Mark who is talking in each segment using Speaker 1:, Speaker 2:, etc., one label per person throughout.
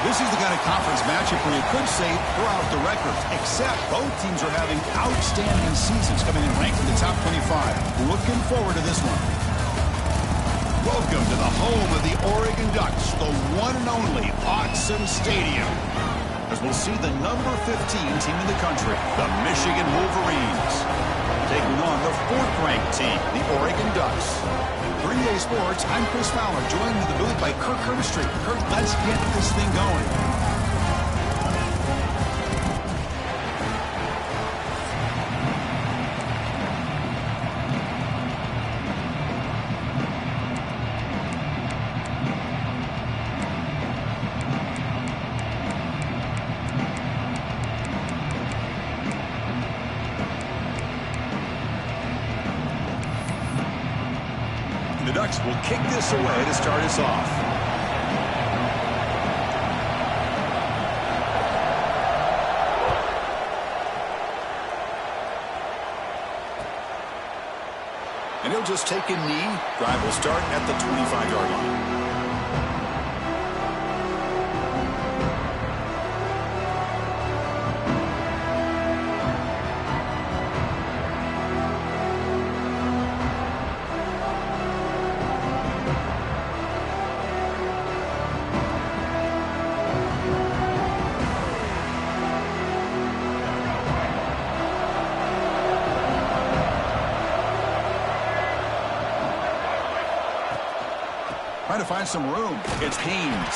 Speaker 1: This is the kind of conference matchup where you could say throw out the records, except both teams are having outstanding seasons, coming in ranked in the top 25. Looking forward to this one. Welcome to the home of the Oregon Ducks, the one and only Autzen Stadium, as we'll see the number 15 team in the country, the Michigan Wolverines, taking on the fourth-ranked team, the Oregon Ducks. For Ncaa Sports, I'm Chris Fowler, joined in the booth by Kirk Herbstreit. Kirk, let's get this thing going. The Ducks will kick this away to start us off. And he'll just take a knee. Drive will start at the 25-yard line. Trying to find some room. It's Haynes.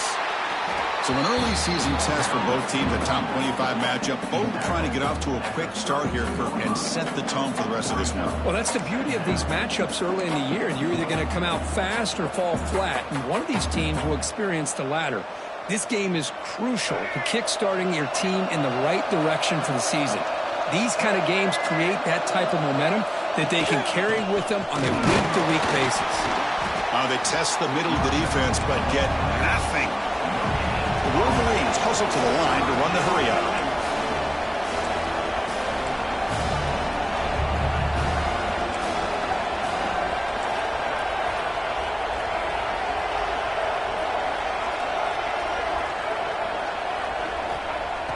Speaker 1: So an early season test for both teams, a top 25 matchup. Both trying to get off to a quick start here, Kirk, and set the tone for the rest of this one.
Speaker 2: Well, that's the beauty of these matchups early in the year. You're either going to come out fast or fall flat, and one of these teams will experience the latter. This game is crucial to kick-starting your team in the right direction for the season. These kind of games create that type of momentum that they can carry with them on a week-to-week basis.
Speaker 1: They test the middle of the defense, but get nothing. The Wolverines hustle to the line to run the hurry up.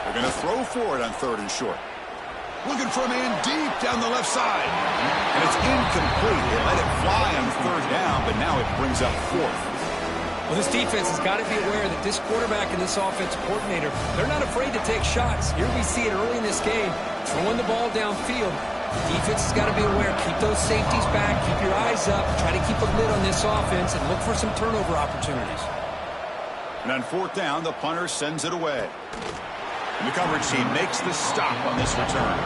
Speaker 1: They're going to throw for it on 3rd and short. Looking for a man deep down the left side. And it's incomplete. They let it fly on 3rd down, but now it brings up 4th.
Speaker 2: Well, this defense has got to be aware that this quarterback and this offensive coordinator, they're not afraid to take shots. Here we see it early in this game, throwing the ball downfield. The defense has got to be aware. Keep those safeties back. Keep your eyes up. Try to keep a lid on this offense and look for some turnover opportunities.
Speaker 1: And on 4th down, the punter sends it away. And the coverage team makes the stop on this return.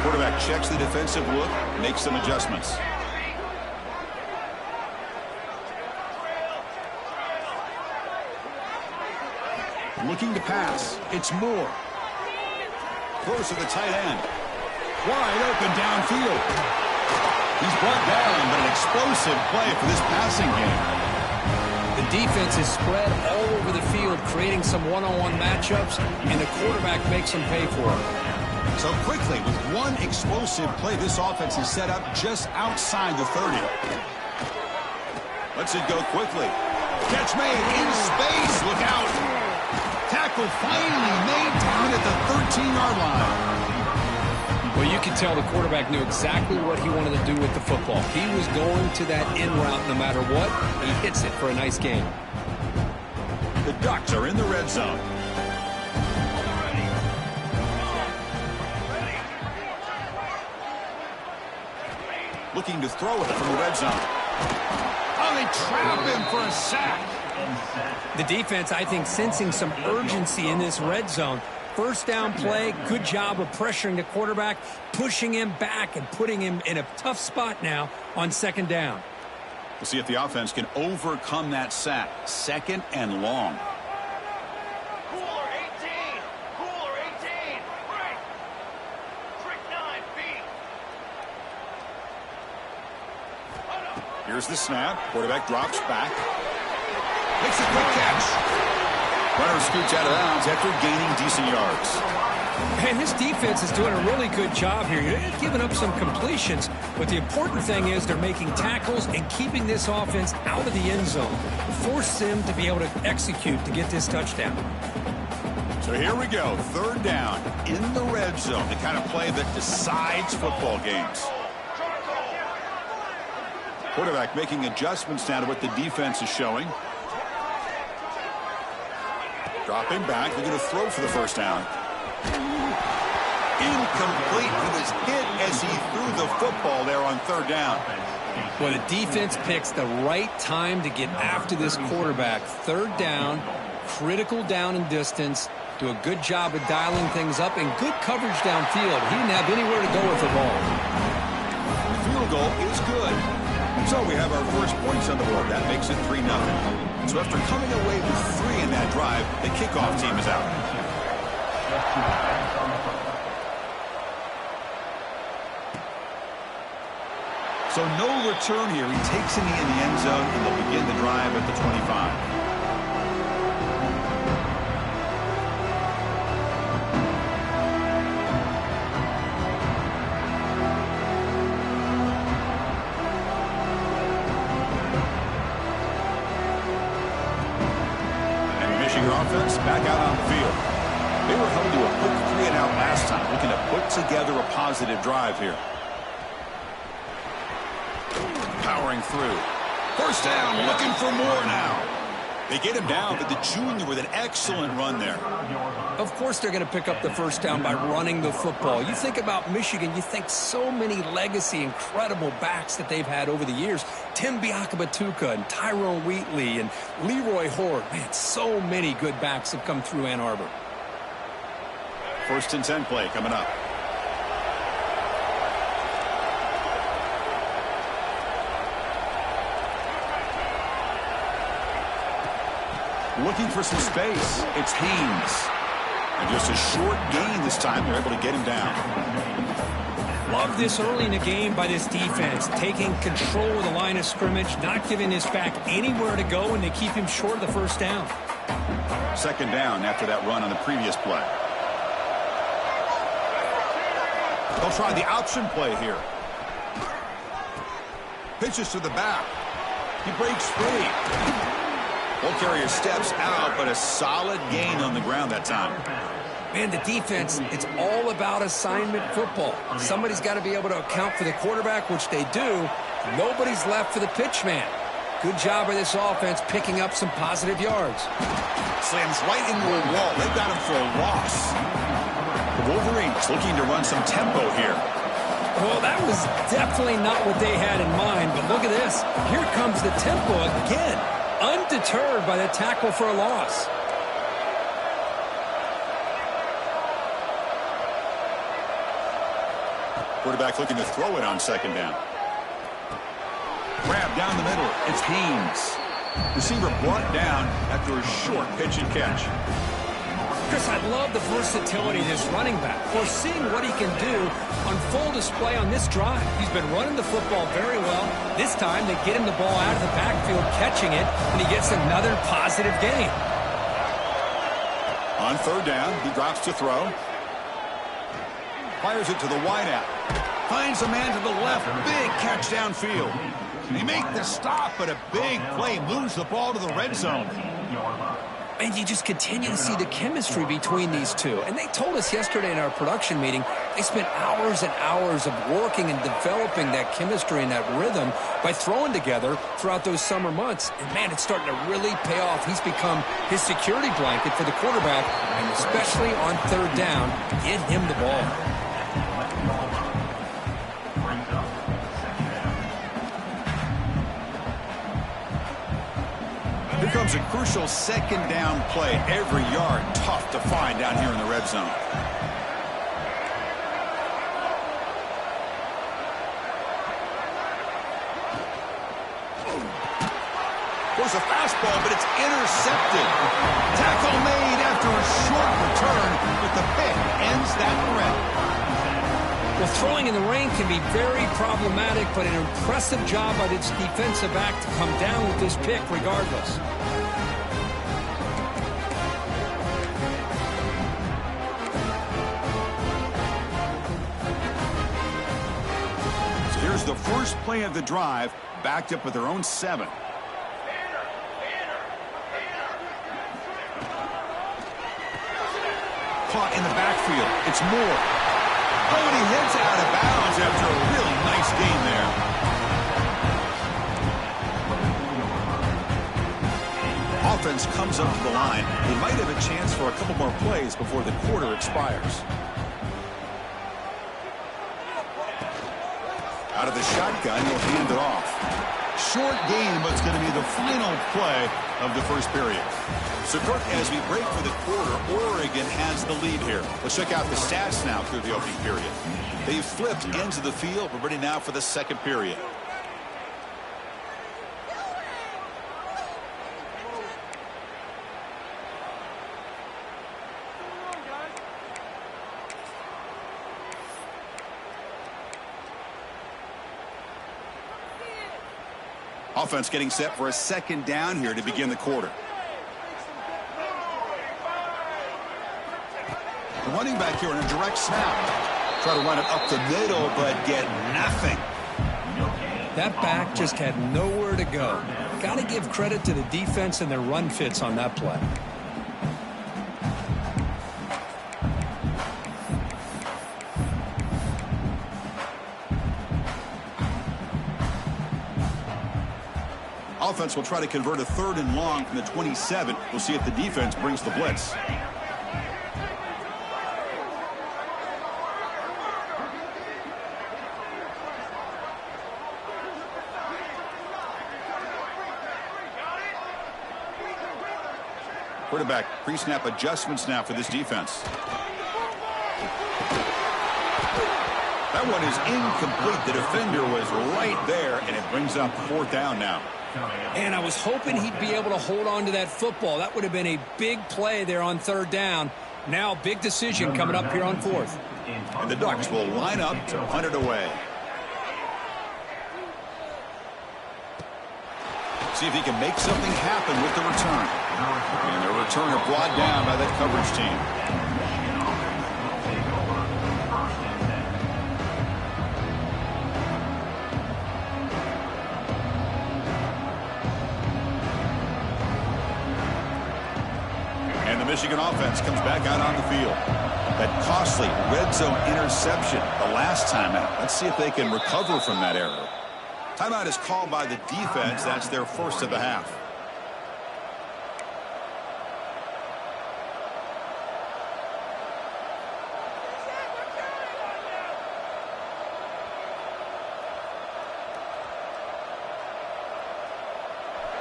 Speaker 1: Quarterback checks the defensive look, makes some adjustments. Looking to pass. It's Moore. Throws to the tight end. Wide open downfield. He's brought down, but an explosive play for this passing game.
Speaker 2: The defense is spread all over the field, creating some one-on-one matchups, and the quarterback makes them pay for it.
Speaker 1: So quickly, with one explosive play, this offense is set up just outside the 30. Lets it go quickly. Catch made in space. Look out. Tackle finally made down at the 13-yard line.
Speaker 2: Well, you can tell the quarterback knew exactly what he wanted to do with the football. He was going to that in route no matter what. He hits it for a nice gain.
Speaker 1: The Ducks are in the red zone. Looking to throw it from the red zone. Oh, they trap him for a sack.
Speaker 2: The defense, I think, sensing some urgency in this red zone. First down play, good job of pressuring the quarterback, pushing him back and putting him in a tough spot now on 2nd down.
Speaker 1: We'll see if the offense can overcome that sack. 2nd and long.
Speaker 3: Cooler 18. Cooler 18. Right. Trick 9B.
Speaker 1: Here's the snap. Quarterback drops back. Makes a quick catch. Runner scoots out of bounds after gaining decent yards.
Speaker 2: And this defense is doing a really good job here. They're giving up some completions, but the important thing is they're making tackles and keeping this offense out of the end zone. Force them to be able to execute to get this touchdown.
Speaker 1: So here we go, third down in the red zone, the kind of play that decides football games. Quarterback making adjustments now to what the defense is showing. Dropping back, they're going to throw for the first down. Incomplete. He was hit as he threw the football there on third down.
Speaker 2: Well, the defense picks the right time to get after this quarterback. Third down, critical down and distance. Do a good job of dialing things up and good coverage downfield. He didn't have anywhere to go with the ball.
Speaker 1: The field goal is good. So we have our first points on the board. That makes it 3-0. So after coming away with 3 in that drive, the kickoff team is out. So no return here. He takes a knee in the end zone, and they'll begin the drive at the 25. Offense back out on the field. They were held to a quick 3-and-out last time, looking to put together a positive drive here. Powering through. First down, looking for more now. They get him down, but the junior with an excellent run there.
Speaker 2: Of course they're going to pick up the first down by running the football. You think about Michigan, you think so many legacy, incredible backs that they've had over the years. Tim Biakabatuka and Tyrone Wheatley and Leroy Horde. Man, so many good backs have come through Ann Arbor.
Speaker 1: First and 10 play coming up. Looking for some space. It's Haynes. And just a short gain this time. They're able to get him down.
Speaker 2: Love this early in the game by this defense. Taking control of the line of scrimmage, not giving his back anywhere to go, and they keep him short of the first down.
Speaker 1: Second down after that run on the previous play. They'll try the option play here. Pitches to the back. He breaks free. Ball carrier steps out, but a solid gain on the ground that time.
Speaker 2: Man, the defense, it's all about assignment football. Somebody's got to be able to account for the quarterback, which they do. Nobody's left for the pitch man. Good job by this offense picking up some positive yards.
Speaker 1: Slams right into a wall. They've got him for a loss. The Wolverines looking to run some tempo here.
Speaker 2: Well, that was definitely not what they had in mind, but look at this. Here comes the tempo again. Undeterred by the tackle for a loss.
Speaker 1: Quarterback looking to throw it on second down. Grab down the middle. It's Haynes. Receiver brought down after a short pitch and catch.
Speaker 2: Chris, I love the versatility of this running back. We're seeing what he can do on full display on this drive. He's been running the football very well. This time they get him the ball out of the backfield, catching it, and he gets another positive gain.
Speaker 1: On third down, he drops to throw. Fires it to the wideout. Finds a man to the left. Big catch downfield. They make the stop, but a big play moves the ball to the red zone.
Speaker 2: And you just continue to see the chemistry between these two. And they told us yesterday in our production meeting, they spent hours and hours of working and developing that chemistry and that rhythm by throwing together throughout those summer months. And, man, it's starting to really pay off. He's become his security blanket for the quarterback, and especially on third down, get him the ball.
Speaker 1: Here comes a crucial second down play. Every yard tough to find down here in the red zone. Goes a fastball, but it's intercepted. Tackle made after a short return, but the pick ends that threat.
Speaker 2: Well, throwing in the rain can be very problematic, but an impressive job by this defensive back to come down with this pick regardless.
Speaker 1: So here's the first play of the drive, backed up with their own 7. Caught in the backfield. It's Moore. Oh, and he hits out of bounds after a really nice gain there. Offense comes up to the line. They might have a chance for a couple more plays before the quarter expires. Out of the shotgun, he'll hand it off. Short game, but it's going to be the final play of the first period. So, Kirk, as we break for the quarter, Oregon has the lead here. Let's check out the stats now through the opening period. They've flipped into the field. We're ready now for the second period. Offense getting set for a second down here to begin the quarter. The running back here in a direct snap. Try to run it up the middle, but get nothing.
Speaker 2: That back just had nowhere to go. Got to give credit to the defense and their run fits on that play.
Speaker 1: Offense will try to convert a 3rd and long from the 27. We'll see if the defense brings the blitz. Quarterback pre-snap adjustments now for this defense. That one is incomplete. The defender was right there, and it brings up 4th down now.
Speaker 2: And I was hoping he'd be able to hold on to that football. That would have been a big play there on 3rd down. Now, big decision coming up here on 4th.
Speaker 1: And the Ducks will line up to punt it away. See if he can make something happen with the return. And the returner brought down by that coverage team. Michigan offense comes back out on the field. That costly red zone interception the last time out. Let's see if they can recover from that error. Timeout is called by the defense. That's their first of the half.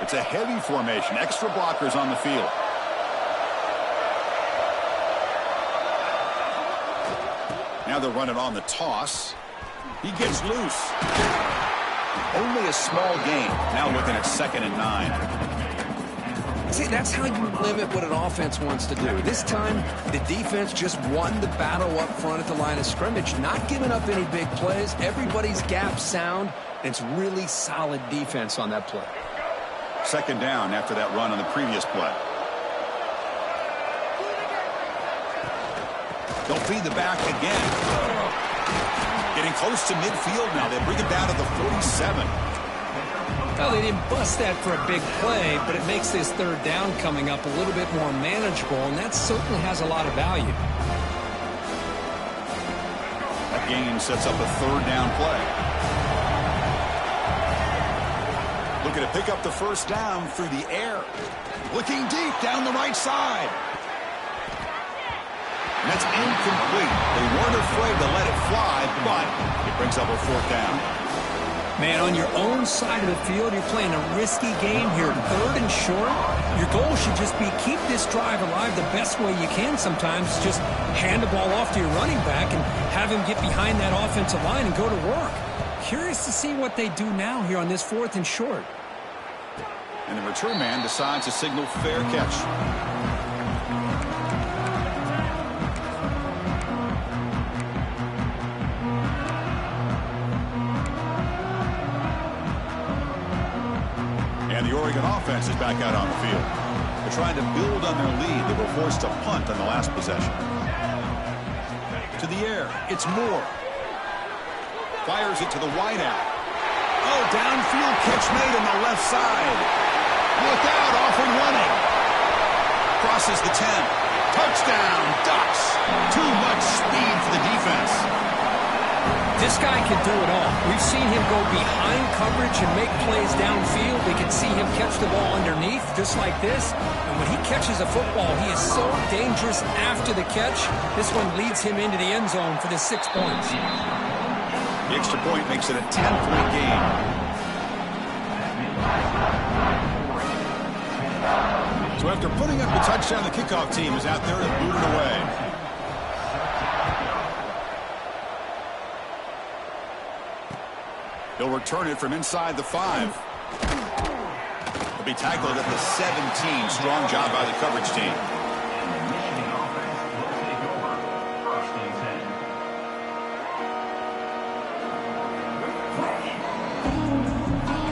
Speaker 1: It's a heavy formation. Extra blockers on the field. Now they're running on the toss. He gets loose. Only a small gain. Now looking at 2nd and 9.
Speaker 2: See, that's how you limit what an offense wants to do. This time, the defense just won the battle up front at the line of scrimmage, not giving up any big plays. Everybody's gap sound. And it's really solid defense on that play.
Speaker 1: 2nd down after that run on the previous play. They'll feed the back again. Getting close to midfield now. They bring it down to the 47.
Speaker 2: Well, they didn't bust that for a big play, but it makes this 3rd down coming up a little bit more manageable, and that certainly has a lot of value.
Speaker 1: That gain sets up a 3rd down play. Looking to pick up the 1st down through the air. Looking deep down the right side. And that's incomplete. They weren't afraid to let it fly, but it brings up a 4th down.
Speaker 2: Man, on your own side of the field, you're playing a risky game here. 3rd and short. Your goal should just be keep this drive alive the best way you can sometimes. Just hand the ball off to your running back and have him get behind that offensive line and go to work. Curious to see what they do now here on this 4th and short.
Speaker 1: And the return man decides to signal fair catch. Oregon offense is back out on the field. They're trying to build on their lead. They were forced to punt on the last possession. To the air, it's Moore. Fires it to the wideout. Oh, downfield catch made on the left side. Look out, off and running. Crosses the 10. Touchdown, Ducks. Too much speed for the defense.
Speaker 2: This guy can do it all. We've seen him go behind coverage and make plays downfield. We can see him catch the ball underneath, just like this. And when he catches a football, he is so dangerous after the catch. This one leads him into the end zone for the 6 points.
Speaker 1: The extra point makes it a 10-point game. So after putting up the touchdown, the kickoff team is out there to boot it away. He'll return it from inside the 5. He'll be tackled at the 17. Strong job by the coverage team.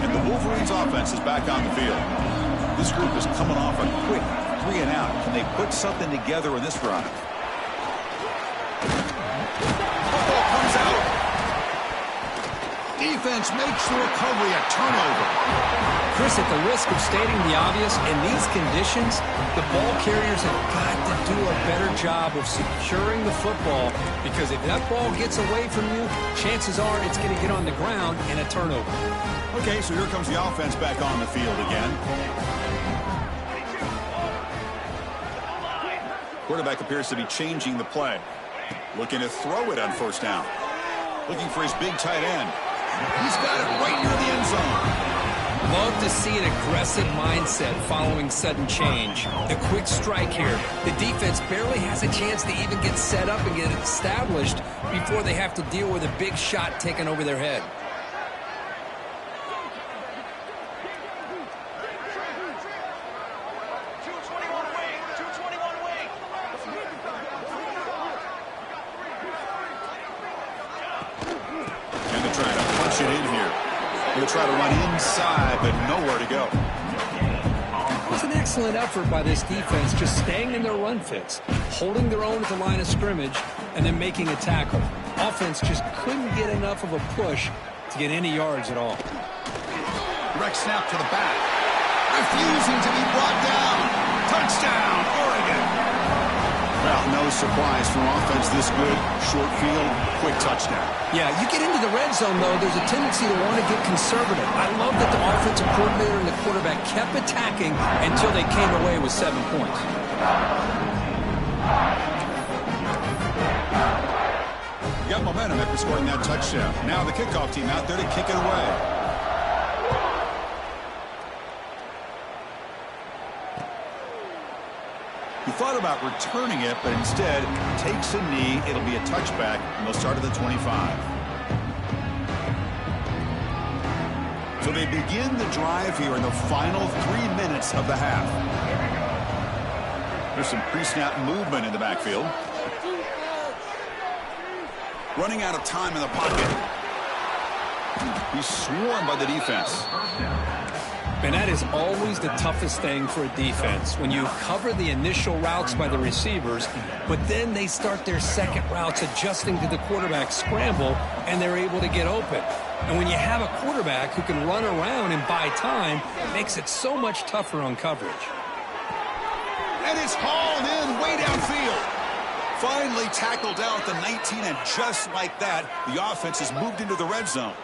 Speaker 1: And the Wolverines offense is back on the field. This group is coming off a quick 3-and-out. Can they put something together in this drive? Football comes out. Defense makes the recovery a turnover.
Speaker 2: Chris, at the risk of stating the obvious, in these conditions, the ball carriers have got to do a better job of securing the football, because if that ball gets away from you, chances are it's going to get on the ground and a turnover.
Speaker 1: Okay, so here comes the offense back on the field again. Quarterback appears to be changing the play. Looking to throw it on first down. Looking for his big tight end. He's got it right near the end zone.
Speaker 2: Love to see an aggressive mindset following sudden change. The quick strike here. The defense barely has a chance to even get set up and get established before they have to deal with a big shot taken over their head.
Speaker 1: Try to run inside, but nowhere to go.
Speaker 2: It was an excellent effort by this defense, just staying in their run fits, holding their own at the line of scrimmage, and then making a tackle. Offense just couldn't get enough of a push to get any yards at all.
Speaker 1: Direct snap to the back. Refusing to be brought down. Touchdown, Oregon. Well, no surprise from offense this good. Short field, quick touchdown.
Speaker 2: Yeah, you get into the red zone, though, there's a tendency to want to get conservative. I love that the offensive coordinator and the quarterback kept attacking until they came away with 7 points.
Speaker 1: You got momentum after scoring that touchdown. Now the kickoff team out there to kick it away. He thought about returning it, but instead takes a knee. It'll be a touchback, and they'll start at the 25. So they begin the drive here in the final 3 minutes of the half. There's some pre-snap movement in the backfield. Running out of time in the pocket. He's swarmed by the defense.
Speaker 2: And that is always the toughest thing for a defense, when you cover the initial routes by the receivers, but then they start their second routes adjusting to the quarterback scramble, and they're able to get open. And when you have a quarterback who can run around and buy time, it makes it so much tougher on coverage.
Speaker 1: And it's hauled in way downfield. Finally tackled out at the 19, and just like that, the offense has moved into the red zone.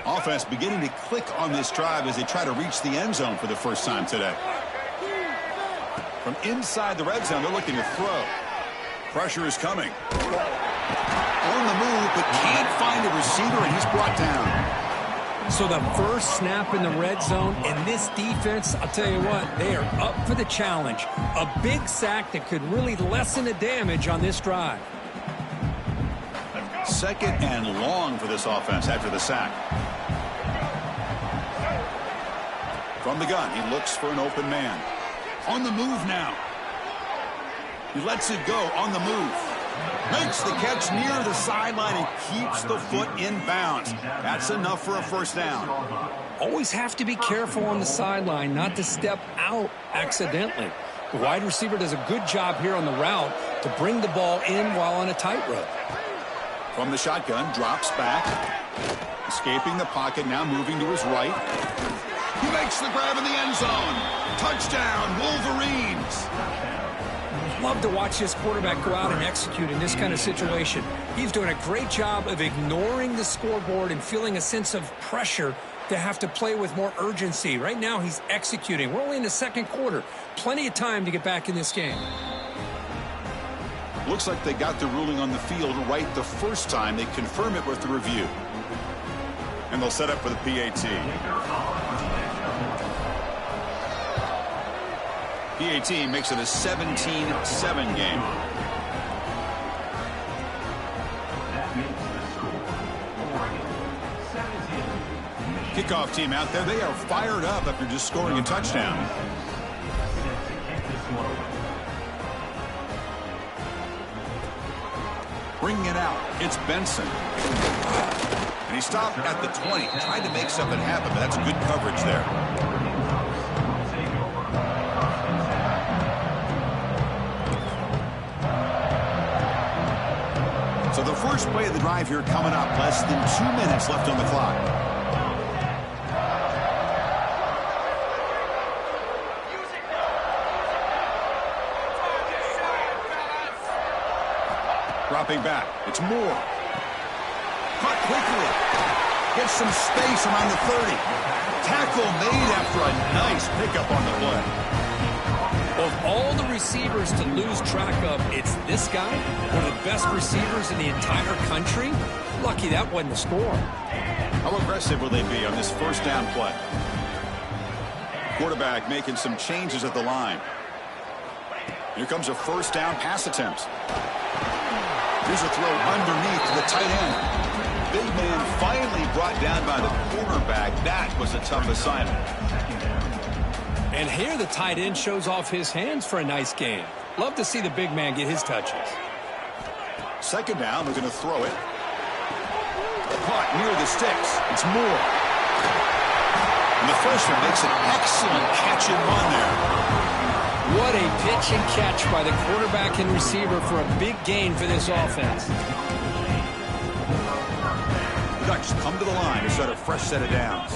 Speaker 1: Offense beginning to click on this drive as they try to reach the end zone for the first time today. From inside the red zone, they're looking to throw. Pressure is coming. On the move, but can't find a receiver, and he's brought down.
Speaker 2: So the first snap in the red zone, and this defense, I'll tell you what, they are up for the challenge. A big sack that could really lessen the damage on this drive.
Speaker 1: Second and long for this offense after the sack. From the gun, he looks for an open man. On the move now. He lets it go on the move. Makes the catch near the sideline and keeps the foot in bounds. That's enough for a first down.
Speaker 2: Always have to be careful on the sideline not to step out accidentally. The wide receiver does a good job here on the route to bring the ball in while on a tightrope.
Speaker 1: From the shotgun, drops back. Escaping the pocket, now moving to his right. He makes the grab in the end zone. Touchdown, Wolverines.
Speaker 2: Love to watch this quarterback go out and execute in this kind of situation. He's doing a great job of ignoring the scoreboard and feeling a sense of pressure to have to play with more urgency. Right now, he's executing. We're only in the second quarter. Plenty of time to get back in this game.
Speaker 1: Looks like they got the ruling on the field right the first time. They confirm it with the review. And they'll set up for the PAT. PAT makes it a 17-7 game. Kickoff team out there. They are fired up after just scoring a touchdown. Bringing it out. It's Benson. And he stopped at the 20. Tried to make something happen, but that's good coverage there. So the first play of the drive here coming up. Less than 2 minutes left on the clock. Dropping back. It's Moore. Caught quickly. Gets some space around the 30. Tackle made after a nice pickup on the play.
Speaker 2: Of all the receivers to lose track of, it's this guy, one of the best receivers in the entire country. Lucky that wasn't the score.
Speaker 1: How aggressive will they be on this first down play? Quarterback making some changes at the line. Here comes a first down pass attempt. Here's a throw underneath to the tight end. Big man finally brought down by the quarterback. That was a tough assignment.
Speaker 2: And here the tight end shows off his hands for a nice game. Love to see the big man get his touches.
Speaker 1: Second down, they're going to throw it. Caught near the sticks. It's Moore. And the freshman makes an excellent catch and run there.
Speaker 2: What a pitch and catch by the quarterback and receiver for a big gain for this offense.
Speaker 1: The Ducks come to the line to set a fresh set of downs.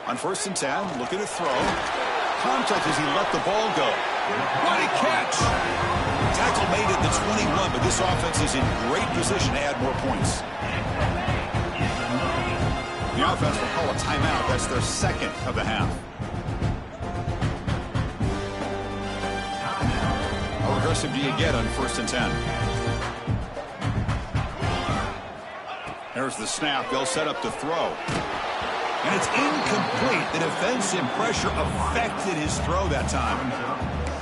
Speaker 1: On 1st and 10, looking to throw. Contact as he let the ball go. What a catch! Tackle made at the 21, but this offense is in great position to add more points. The offense will call a timeout. That's their second of the half. How aggressive do you get on 1st and 10? There's the snap. They'll set up to throw. And it's incomplete. The defensive pressure affected his throw that time.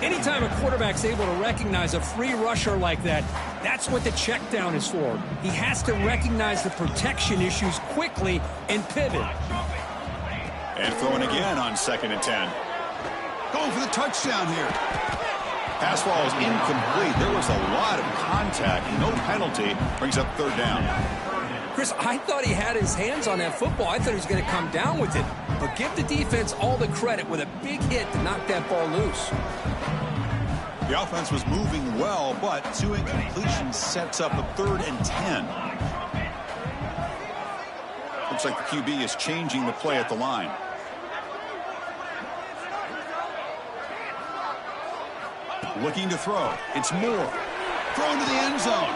Speaker 2: Anytime a quarterback's able to recognize a free rusher like that, that's what the check down is for. He has to recognize the protection issues quickly and pivot.
Speaker 1: And throwing again on 2nd and 10. Going for the touchdown here. Pass ball is incomplete. There was a lot of contact. No penalty. Brings up 3rd down.
Speaker 2: Chris, I thought he had his hands on that football. I thought he was going to come down with it. But give the defense all the credit with a big hit to knock that ball loose.
Speaker 1: The offense was moving well, but 2 incompletions sets up a 3rd and 10. Looks like the QB is changing the play at the line. Looking to throw. It's Moore. Thrown to the end zone.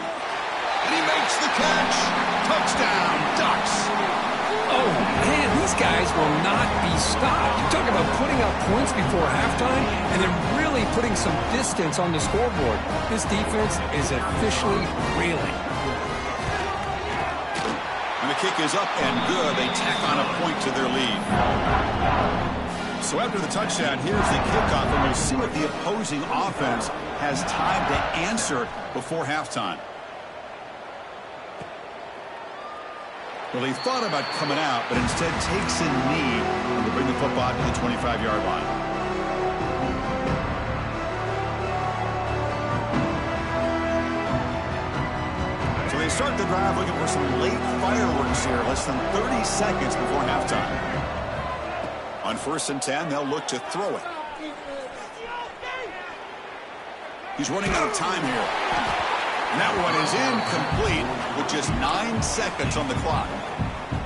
Speaker 1: And he makes the catch. Touchdown, Ducks.
Speaker 2: Oh, man, these guys will not be stopped. You're talking about putting up points before halftime and then really putting some distance on the scoreboard. This defense is officially reeling.
Speaker 1: And the kick is up and good. They tack on a point to their lead. So after the touchdown, here's the kickoff, and we'll see what the opposing offense has time to answer before halftime. Well, he thought about coming out, but instead takes a knee to bring the football to the 25-yard line. start the drive looking for some late fireworks here, less than 30 seconds before halftime. On 1st and 10, they'll look to throw it. He's running out of time here. And that one is incomplete with just 9 seconds on the clock.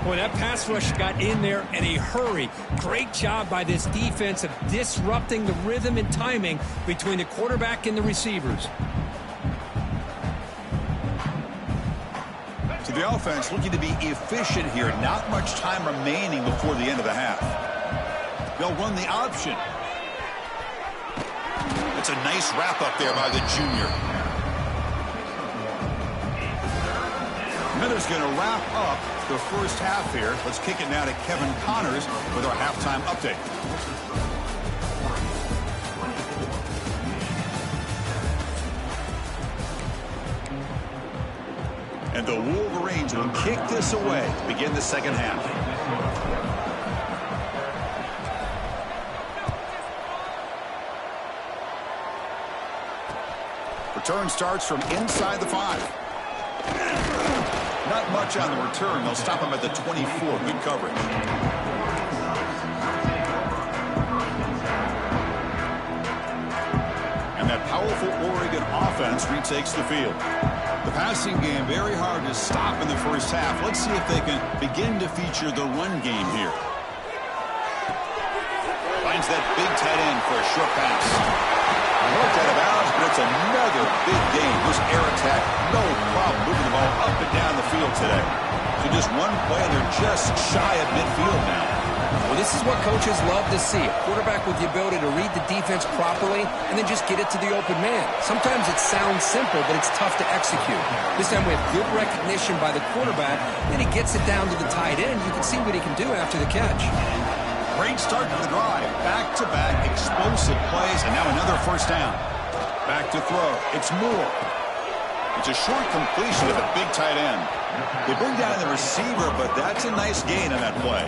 Speaker 2: Boy, that pass rush got in there in a hurry. Great job by this defense of disrupting the rhythm and timing between the quarterback and the receivers.
Speaker 1: So the offense looking to be efficient here. Not much time remaining before the end of the half. They'll run the option. It's a nice wrap up there by the junior. Miller's going to wrap up the first half here. Let's kick it now to Kevin Connors with our halftime update. And the Wolverines will kick this away to begin the second half. Return starts from inside the 5. Not much on the return. They'll stop him at the 24. Good coverage. And that powerful Oregon offense retakes the field. The passing game very hard to stop in the first half. Let's see if they can begin to feature the run game here. Finds that big tight end for a short pass. Marked out of bounds, but it's another big game. This air attack, no problem moving the ball up and down the field today. So just one play, and they're just shy of midfield now.
Speaker 2: Well, this is what coaches love to see. A quarterback with the ability to read the defense properly and then just get it to the open man. Sometimes it sounds simple, but it's tough to execute. This time we have good recognition by the quarterback. Then he gets it down to the tight end. You can see what he can do after the catch.
Speaker 1: Great start to the drive. Back-to-back explosive plays, and now another first down. Back to throw. It's Moore. It's a short completion to the big tight end. They bring down the receiver, but that's a nice gain on that play.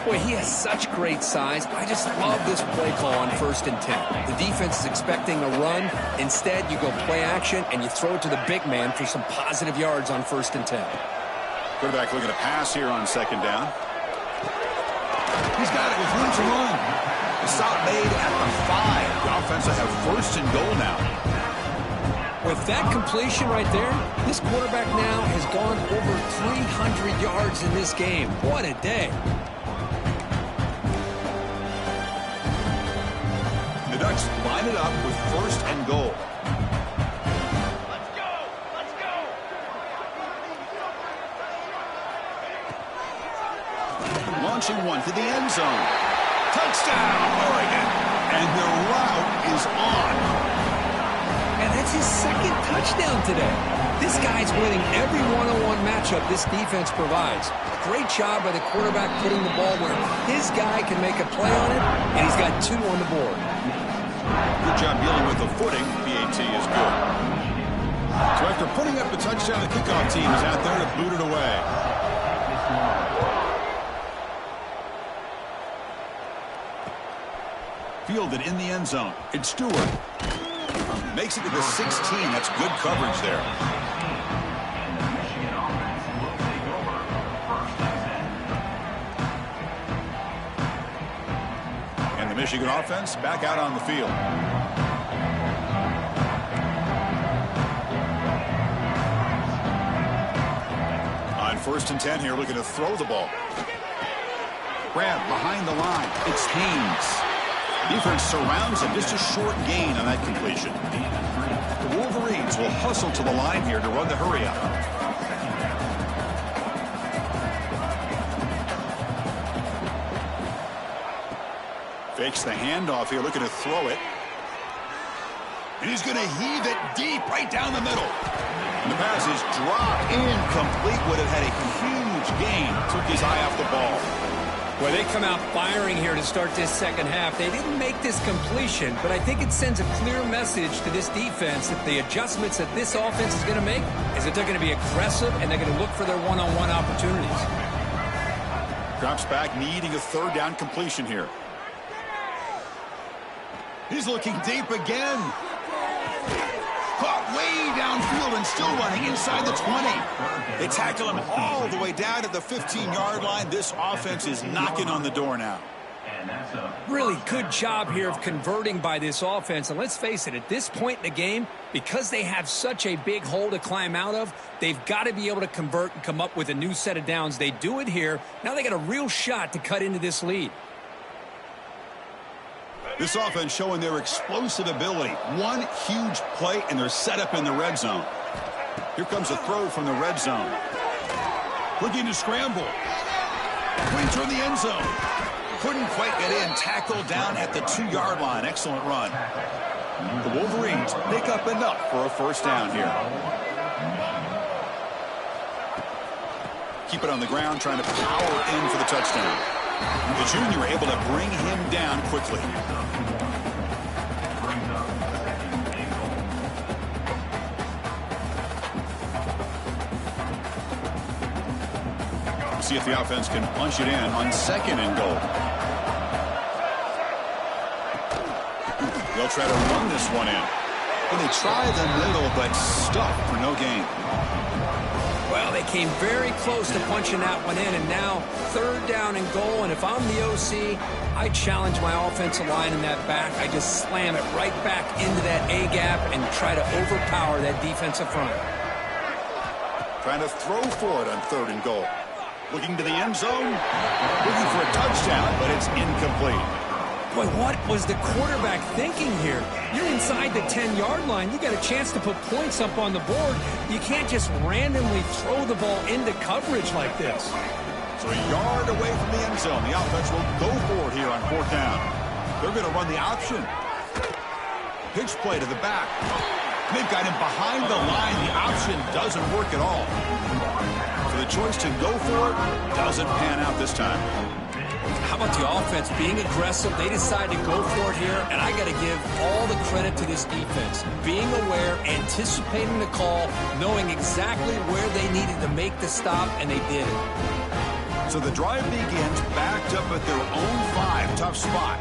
Speaker 2: Boy, he has such great size. I just love this play call on 1st and 10. The defense is expecting a run. Instead, you go play action, and you throw it to the big man for some positive yards on 1st and 10.
Speaker 1: Quarterback looking to pass here on 2nd down. He's got it with room to run. The stop made at the 5. The offense will have 1st and goal now.
Speaker 2: With that completion right there, this quarterback now has gone over 300 yards in this game. What a day.
Speaker 1: The Ducks line it up with 1st and goal.
Speaker 3: Let's go! Let's go!
Speaker 1: Launching one to the end zone. Touchdown, Oregon. And the route is on.
Speaker 2: And that's his 2nd touchdown today. This guy's winning every one-on-one matchup this defense provides. Great job by the quarterback putting the ball where his guy can make a play on it, and he's got 2 on the board.
Speaker 1: Good job dealing with the footing. PAT is good. So after putting up the touchdown, the kickoff team is out there to boot it away. Fielded in the end zone. It's Stewart. Makes it to the 16. That's good coverage there. And the Michigan offense back out on the field. On 1st and 10 here, looking to throw the ball. Grab behind the line. It's Haynes. Defense surrounds him. Just a short gain on that completion. The Wolverines will hustle to the line here to run the hurry up. Fakes the handoff here, looking to throw it. And he's going to heave it deep right down the middle. And the pass is dropped incomplete. Would have had a huge gain. Took his eye off the ball.
Speaker 2: Well, they come out firing here to start this second half. They didn't make this completion, but I think it sends a clear message to this defense that the adjustments that this offense is going to make is that they're going to be aggressive and they're going to look for their one-on-one opportunities.
Speaker 1: Drops back, needing a 3rd down completion here. He's looking deep again. Caught way downfield, and still running inside the 20. They tackle him all the way down at the 15-yard line. This offense is knocking on the door now.
Speaker 2: Really good job here of converting by this offense. And let's face it, at this point in the game, because they have such a big hole to climb out of, they've got to be able to convert and come up with a new set of downs. They do it here. Now they got a real shot to cut into this lead.
Speaker 1: This offense showing their explosive ability. One huge play, and they're set up in the red zone. Here comes a throw from the red zone. Looking to scramble. Wings from the end zone. Couldn't quite get in. Tackled down at the 2-yard line. Excellent run. The Wolverines make up enough for a first down here. Keep it on the ground, trying to power in for the touchdown. The junior able to bring him down quickly. See if the offense can punch it in on 2nd and goal. They'll try to run this one in. And they try the middle, but stuffed for no gain.
Speaker 2: Well, they came very close to punching that one in, and now 3rd down and goal. And if I'm the OC, I challenge my offensive line in that back. I just slam it right back into that A-gap and try to overpower that defensive front.
Speaker 1: Trying to throw for it on 3rd and goal. Looking to the end zone. Looking for a touchdown, but it's incomplete.
Speaker 2: Boy, what was the quarterback thinking here? You're inside the 10-yard line. You got a chance to put points up on the board. You can't just randomly throw the ball into coverage like this.
Speaker 1: So a yard away from the end zone. The offense will go for it here on 4th down. They're going to run the option. Pitch play to the back. They've got him behind the line. The option doesn't work at all. So the choice to go for it doesn't pan out this time.
Speaker 2: How about the offense being aggressive? They decide to go for it here, and I got to give all the credit to this defense. Being aware, anticipating the call, knowing exactly where they needed to make the stop, and they did it.
Speaker 1: So the drive begins backed up at their own 5. Tough spot.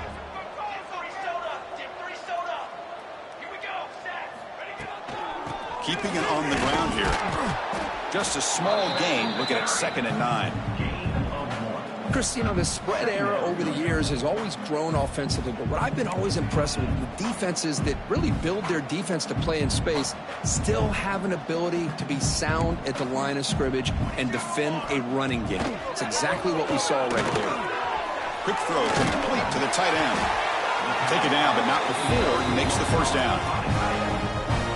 Speaker 1: Keeping it on the ground here. Just a small gain. Looking at 2nd and 9.
Speaker 2: Chris, you know, the spread era over the years has always grown offensively, but what I've been always impressed with the defenses that really build their defense to play in space still have an ability to be sound at the line of scrimmage and defend a running game. It's exactly what we saw right there.
Speaker 1: Quick throw complete to the tight end. Take it down, but not before he makes the first down.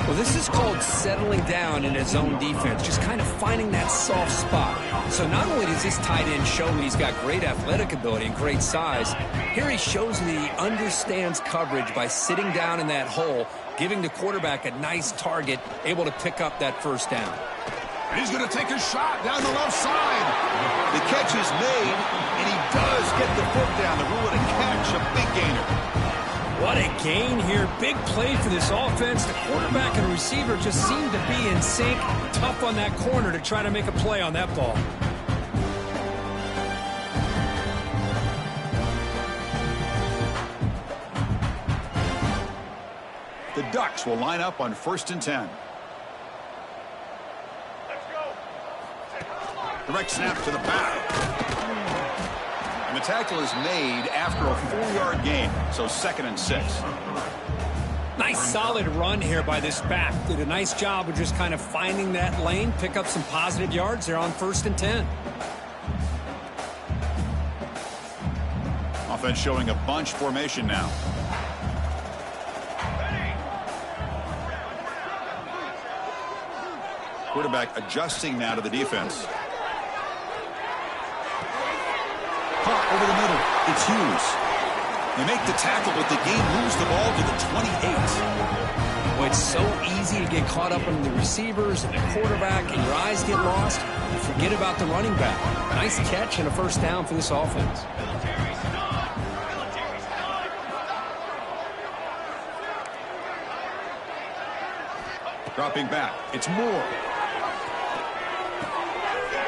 Speaker 2: Well, this is called settling down in his zone defense, just kind of finding that soft spot. So not only does this tight end show that he's got great athletic ability and great size, here he shows that he understands coverage by sitting down in that hole, giving the quarterback a nice target, able to pick up that first down.
Speaker 1: And he's going to take a shot down the left side. The catch is made, and he does get the foot down to rule it a catch, a big gainer.
Speaker 2: What a gain here. Big play for this offense. The quarterback and receiver just seem to be in sync. Tough on that corner to try to make a play on that ball.
Speaker 1: The Ducks will line up on 1st and 10. Direct snap to the back. And the tackle is made after a 4-yard gain, so 2nd and 6.
Speaker 2: Nice solid run here by this back. Did a nice job of just kind of finding that lane, pick up some positive yards there on 1st and 10.
Speaker 1: Offense showing a bunch formation now. Quarterback adjusting now to the defense. Caught over the middle. It's Hughes. They make the tackle, but the game moves the ball to the 28.
Speaker 2: Well, it's so easy to get caught up in the receivers and the quarterback, and your eyes get lost. You forget about the running back. Nice catch and a first down for this offense.
Speaker 1: Dropping back. It's Moore.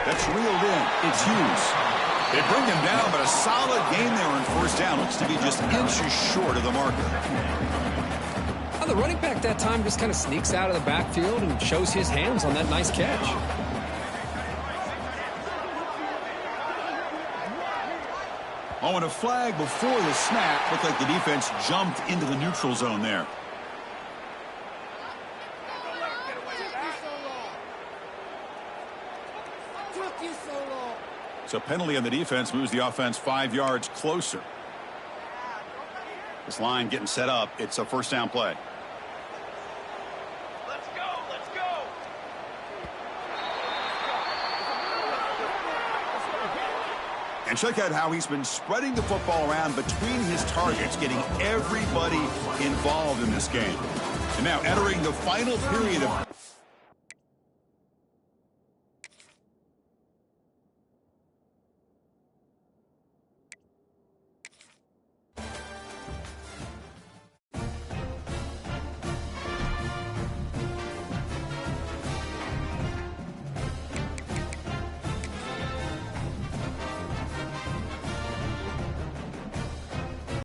Speaker 1: That's reeled in. It's Hughes. They bring him down, but a solid gain there on 1st down. Looks to be just inches short of the marker.
Speaker 2: Well, the running back that time just kind of sneaks out of the backfield and shows his hands on that nice catch.
Speaker 1: Oh, and a flag before the snap. Looked like the defense jumped into the neutral zone there. So penalty on the defense moves the offense 5 yards closer. This line getting set up. It's a first down play.
Speaker 3: Let's go, let's go.
Speaker 1: And check out how he's been spreading the football around between his targets, getting everybody involved in this game. And now entering the final period of